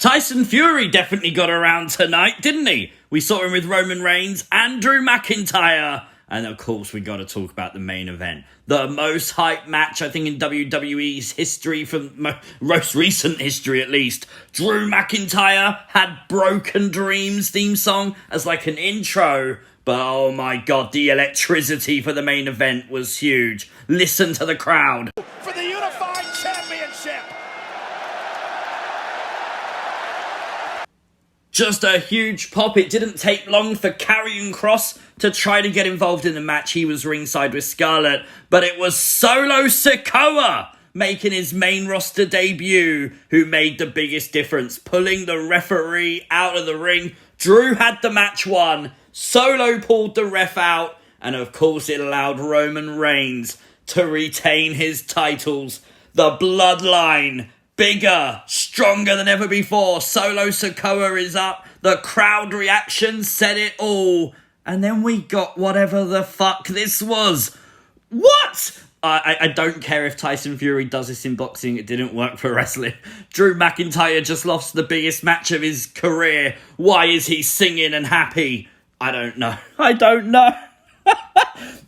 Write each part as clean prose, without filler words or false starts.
Tyson Fury definitely got around tonight, didn't he? We saw him with Roman Reigns and Drew McIntyre. And of course, we got to talk about the main event. The most hyped match, I think, in WWE's history, from most recent history at least. Drew McIntyre had Broken Dreams theme song as like an intro. But oh my god, the electricity for the main event was huge. Listen to the crowd. For the Unified Championship. Just a huge pop. It didn't take long for Karrion Kross to try to get involved in the match. He was ringside with Scarlett, but it was Solo Sikoa making his main roster debut who made the biggest difference, pulling the referee out of the ring. Drew had the match won. Solo pulled the ref out, and of course it allowed Roman Reigns to retain his titles. The bloodline, bigger, stronger than ever before. Solo Sikoa is up. The crowd reaction said it all. And then we got whatever the fuck this was. What? I don't care if Tyson Fury does this in boxing. It didn't work for wrestling. Drew McIntyre just lost the biggest match of his career. Why is he singing and happy? I don't know. I don't know.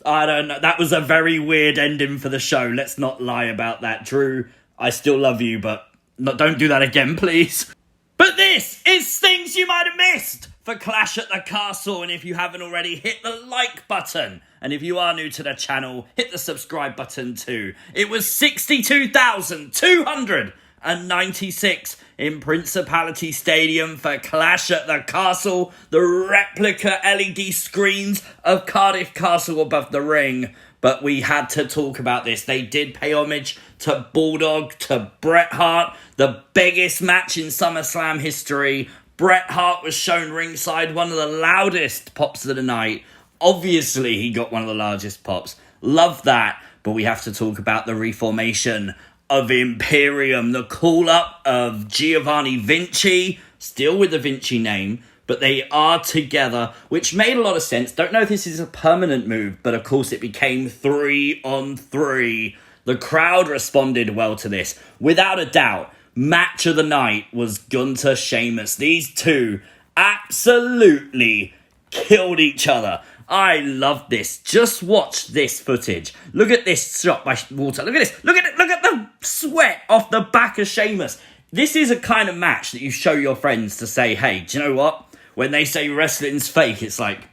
That was a very weird ending for the show. Let's not lie about that. Drew, I still love you, but don't do that again, please. But this is things you might have missed for Clash at the Castle. And if you haven't already, hit the like button. And if you are new to the channel, hit the subscribe button too. It was 62,296 in Principality Stadium for Clash at the Castle. The replica LED screens of Cardiff Castle above the ring. But we had to talk about this. They did pay homage to Bulldog, to Bret Hart. The biggest match in SummerSlam history. Bret Hart was shown ringside, one of the loudest pops of the night. Obviously, he got one of the largest pops. Love that. But we have to talk about the reformation of Imperium. The call-up of Giovanni Vinci, still with the Vinci name, but they are together, which made a lot of sense. Don't know if this is a permanent move, but of course it became 3-on-3. The crowd responded well to this. Without a doubt, match of the night was Gunther Sheamus. These two absolutely killed each other. I love this. Just watch this footage. Look at this shot by Walter. Look at this. Look at the sweat off the back of Sheamus. This is a kind of match that you show your friends to say, hey, do you know what? When they say wrestling's fake, it's like,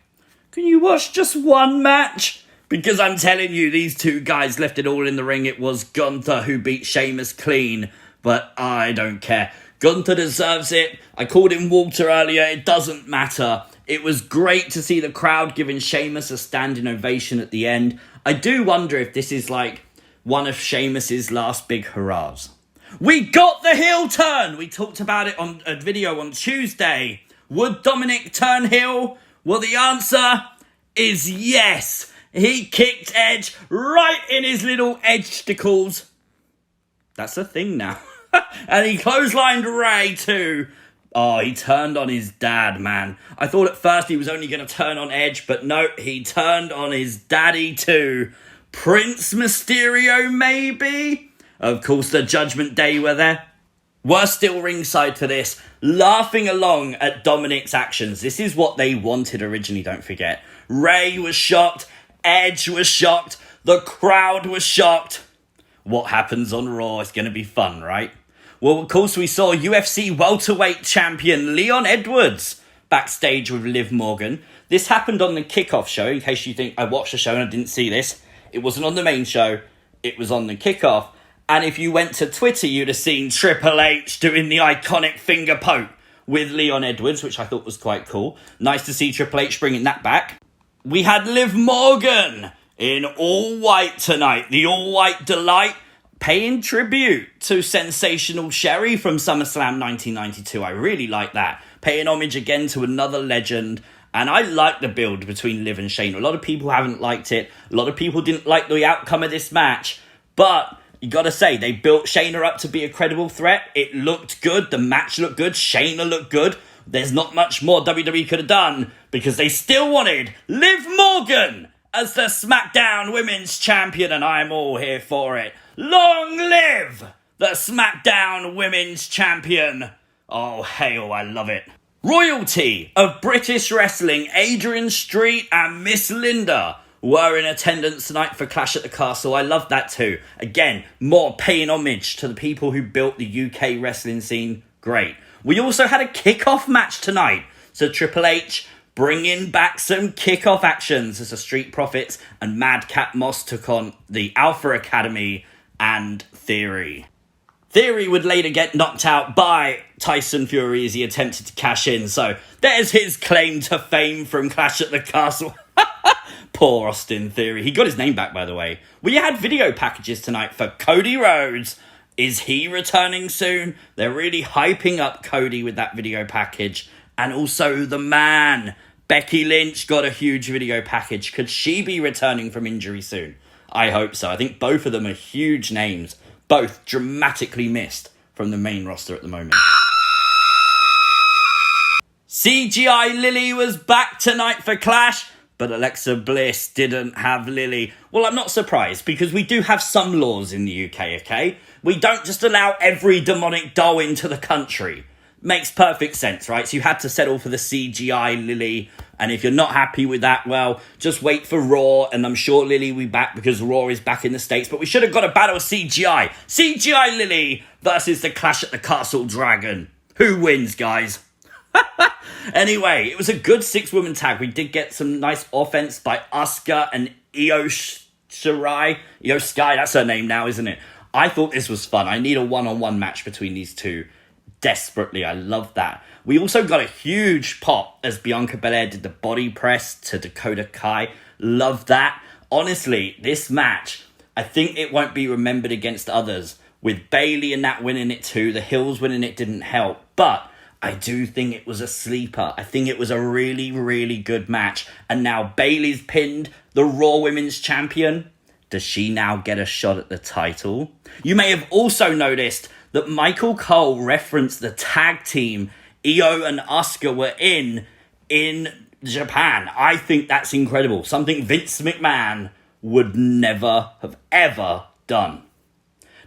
can you watch just one match? Because I'm telling you, these two guys left it all in the ring. It was Gunther who beat Sheamus clean, but I don't care. Gunther deserves it. I called him Walter earlier. It doesn't matter. It was great to see the crowd giving Sheamus a standing ovation at the end. I do wonder if this is like one of Sheamus's last big hurrahs. We got the heel turn. We talked about it on a video on Tuesday. Would Dominik turn heel? Well, the answer is yes. He kicked Edge right in his little edgesticles. That's a thing now. And he clotheslined Rey too. Oh, he turned on his dad, man. I thought at first he was only going to turn on Edge, but no, he turned on his daddy too. Prince Mysterio, maybe? Of course, the Judgment Day were there. We're still ringside for this, laughing along at Dominik's actions. This is what they wanted originally, don't forget. Rey was shocked. Edge was shocked. The crowd was shocked. What happens on Raw is going to be fun, right? Well, of course, we saw UFC welterweight champion Leon Edwards backstage with Liv Morgan. This happened on the Kickoff show, in case you think I watched the show and I didn't see this. It wasn't on the main show. It was on the Kickoff. And if you went to Twitter, you'd have seen Triple H doing the iconic finger poke with Leon Edwards, which I thought was quite cool. Nice to see Triple H bringing that back. We had Liv Morgan in all white tonight. The all white delight, paying tribute to Sensational Sherry from SummerSlam 1992. I really like that. Paying homage again to another legend. And I like the build between Liv and Shayna. A lot of people haven't liked it. A lot of people didn't like the outcome of this match. But you gotta say, they built Shayna up to be a credible threat. It looked good. The match looked good. Shayna looked good. There's not much more WWE could have done because they still wanted Liv Morgan as the SmackDown Women's Champion, and I'm all here for it. Long live the SmackDown Women's Champion. Oh, hail, I love it. Royalty of British wrestling, Adrian Street and Miss Linda were in attendance tonight for Clash at the Castle. I love that too. Again, more paying homage to the people who built the UK wrestling scene. Great. We also had a kickoff match tonight. So Triple H bringing back some kickoff actions as the Street Profits and Madcap Moss took on the Alpha Academy and Theory. Theory would later get knocked out by Tyson Fury as he attempted to cash in. So there's his claim to fame from Clash at the Castle. Poor Austin Theory. He got his name back, by the way. We had video packages tonight for Cody Rhodes. Is he returning soon? They're really hyping up Cody with that video package. And also the man, Becky Lynch, got a huge video package. Could she be returning from injury soon? I hope so. I think both of them are huge names. Both dramatically missed from the main roster at the moment. CGI Lily was back tonight for Clash, but Alexa Bliss didn't have Lily. Well, I'm not surprised, because we do have some laws in the UK, okay? We don't just allow every demonic doll into the country. Makes perfect sense, right? So you had to settle for the CGI Lily, and if you're not happy with that, well, just wait for Raw, and I'm sure Lily will be back because Raw is back in the States, but we should have got a battle of CGI. CGI Lily versus the Clash at the Castle Dragon. Who wins, guys? Anyway, it was a good 6-woman tag. We did get some nice offense by Asuka and Io Shirai. Io Sky, that's her name now, isn't it? I thought this was fun. I need a one-on-one match between these two. Desperately, I love that. We also got a huge pop as Bianca Belair did the body press to Dakota Kai. Love that. Honestly, this match, I think it won't be remembered against others. With Bayley and that winning it too, the Hills winning it didn't help. But I do think it was a sleeper. I think it was a really, really good match. And now Bayley's pinned the Raw Women's Champion. Does she now get a shot at the title? You may have also noticed that Michael Cole referenced the tag team Io and Asuka were in Japan. I think that's incredible. Something Vince McMahon would never have ever done.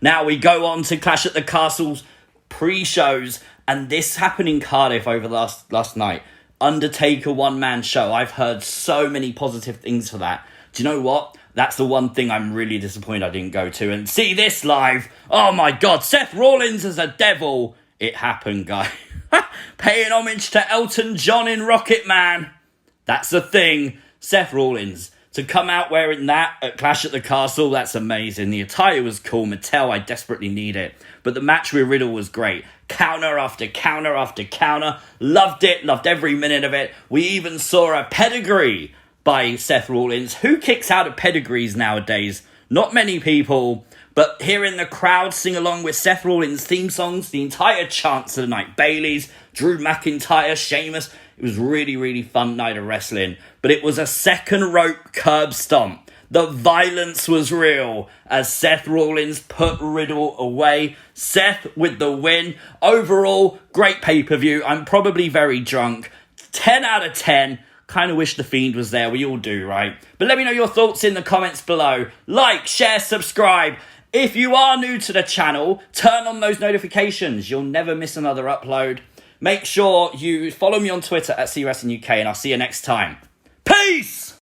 Now we go on to Clash at the Castle's pre-shows, and this happened in Cardiff over last night. Undertaker one-man show. I've heard so many positive things for that. Do you know what? That's the one thing I'm really disappointed I didn't go to and see this live. Oh my God, Seth Rollins as a devil. It happened, guys. Paying homage to Elton John in Rocket Man. That's the thing. Seth Rollins. To come out wearing that at Clash at the Castle, that's amazing. The attire was cool. Mattel, I desperately need it. But the match with Riddle was great. Counter after counter after counter. Loved it. Loved every minute of it. We even saw a pedigree by Seth Rollins. Who kicks out of pedigrees nowadays? Not many people. But hearing the crowd sing along with Seth Rollins' theme songs, the entire chants of the night. Bayley's, Drew McIntyre, Sheamus. It was really, really fun night of wrestling. But it was a second rope curb stomp. The violence was real as Seth Rollins put Riddle away. Seth with the win. Overall, great pay-per-view. I'm probably very drunk. 10 out of 10. Kind of wish The Fiend was there. We all do, right? But let me know your thoughts in the comments below. Like, share, subscribe. If you are new to the channel, turn on those notifications. You'll never miss another upload. Make sure you follow me on Twitter at CWrestlingUK, and I'll see you next time. Peace!